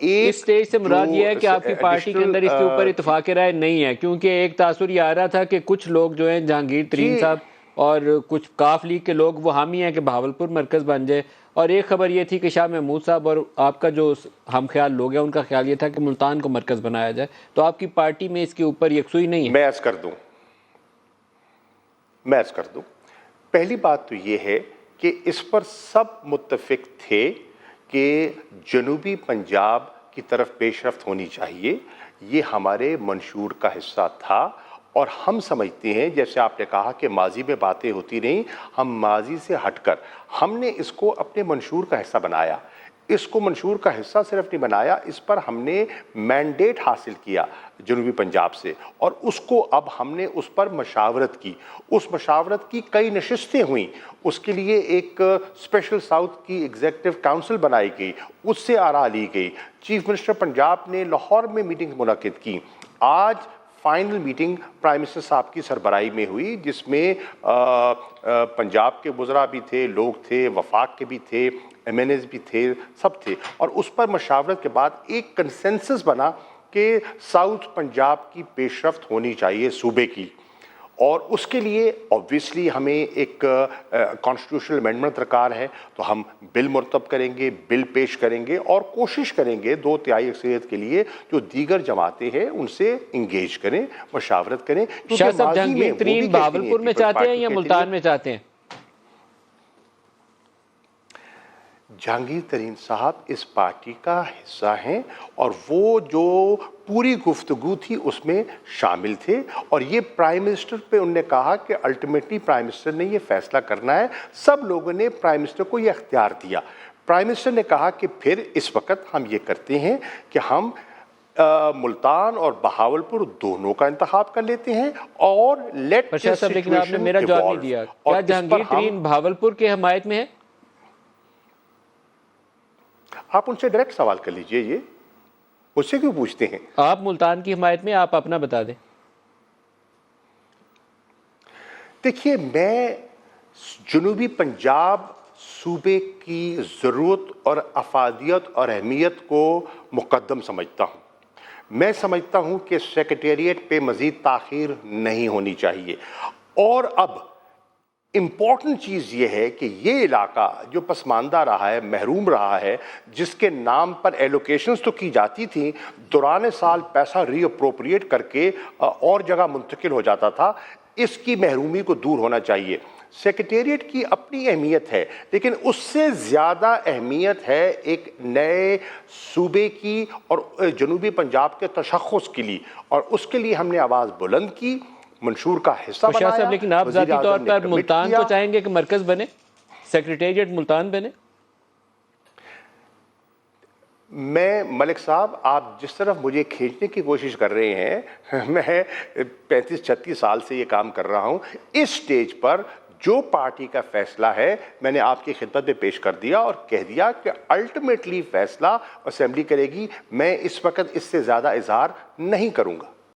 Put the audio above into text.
इस स्टेज से मुराद ये है कि आपकी पार्टी के अंदर इसके ऊपर इत्तेफाक राय नहीं है, क्योंकि एक तासुर ये आ रहा था कि कुछ लोग जो हैं जहांगीर तरीन साहब और कुछ काफ लीग के लोग वो हामी हैं कि बहावलपुर मरकज बन जाए, और एक खबर ये थी कि शाह महमूद साहब और आपका जो हम ख्याल लोग हैं उनका ख्याल ये था कि मुल्तान को मरकज बनाया जाए। तो आपकी पार्टी में इसके ऊपर यकसुई नहीं है? मैं अर्ज कर दूं, पहली बात तो ये है कि इस पर सब मुत्तफिक थे कि जनूबी पंजाब की तरफ पेशरफ्त होनी चाहिए। ये हमारे मंशूर का हिस्सा था और हम समझते हैं, जैसे आपने कहा कि माजी में बातें होती रहीं, हम माजी से हटकर हमने इसको अपने मंशूर का हिस्सा बनाया। इसको मंशूर का हिस्सा सिर्फ नहीं बनाया, इस पर हमने मैंडेट हासिल किया जनूबी पंजाब से, और उसको अब हमने उस पर मशावरत की। उस मशावरत की कई नशिस्तें हुई, उसके लिए एक स्पेशल साउथ की एग्जीक्यूटिव काउंसिल बनाई गई, उससे आरा ली गई। चीफ मिनिस्टर पंजाब ने लाहौर में मीटिंग मुनक्किद की। आज फाइनल मीटिंग प्राइम मिनिस्टर साहब की सरबराही में हुई, जिसमें पंजाब के वज़रा भी थे, लोग थे, वफाक के भी थे, MNAs भी थे, सब थे, और उस पर मशावरत के बाद एक कंसेंसस बना कि साउथ पंजाब की पेशरफ्त होनी चाहिए सूबे की, और उसके लिए ऑब्वियसली हमें एक कॉन्स्टिट्यूशनल अमेंडमेंट दरकार है। तो हम बिल मुरतब करेंगे, बिल पेश करेंगे और कोशिश करेंगे 2/3 अक्सरियत के लिए जो दीगर जमातें हैं उनसे इंगेज करें, मशावरत करें। शाह साहब जहांगीर तरीन बहावलपुर में चाहते हैं या मुल्तान में चाहते हैं? जहांगीर तरीन साहब इस पार्टी का हिस्सा हैं और वो जो पूरी गुफ्तगू थी उसमें शामिल थे, और ये प्राइम मिनिस्टर पे उन्होंने कहा कि अल्टीमेटली प्राइम मिनिस्टर ने ये फैसला करना है। सब लोगों ने प्राइम मिनिस्टर को ये अख्तियार दिया। प्राइम मिनिस्टर ने कहा कि फिर इस वक्त हम ये करते हैं कि हम मुल्तान और बहावलपुर दोनों का इंतखाब कर लेते हैं और लेट दिस सिचुएशन लेकिन आपने मेरा जवाब नहीं दिया। क्या जहांगीर तरीन बहावलपुर के हमायत में है? आप उनसे डायरेक्ट सवाल कर लीजिए, ये मुझसे क्यों पूछते हैं? आप मुल्तान की हिमायत में, आप अपना बता दें। देखिए, मैं जनूबी पंजाब सूबे की ज़रूरत और अफादियत और अहमियत को मुकद्दम समझता हूँ। मैं समझता हूँ कि सेक्रेटेरिएट पे मज़ीद ताख़ीर नहीं होनी चाहिए, और अब इम्पॉर्टेंट चीज़ ये है कि ये इलाका जो पसमानदा रहा है, महरूम रहा है, जिसके नाम पर एलोकेशंस तो की जाती थी, दौरान साल पैसा रीअप्रोप्रिएट करके और जगह मुंतकिल हो जाता था, इसकी महरूमी को दूर होना चाहिए। सेक्रेटेरिएट की अपनी अहमियत है, लेकिन उससे ज़्यादा अहमियत है एक नए सूबे की और जनूबी पंजाब के तशख़्ख़ुस के लिए, और उसके लिए हमने आवाज़ बुलंद की, मंशूर का हिस्सा बनाया। लेकिन आप ज़ाती तौर पर मुल्तान को चाहेंगे कि मरकज बने, सेक्रेटेरिएट मुल्तान बने? मैं मलिक साहब, आप जिस तरफ मुझे खींचने की कोशिश कर रहे हैं, मैं 35-36 साल से ये काम कर रहा हूँ। इस स्टेज पर जो पार्टी का फैसला है मैंने आपकी खिदमत में पेश कर दिया और कह दिया कि अल्टीमेटली फैसला असेंबली करेगी। मैं इस वक्त इससे ज़्यादा इजहार नहीं करूँगा।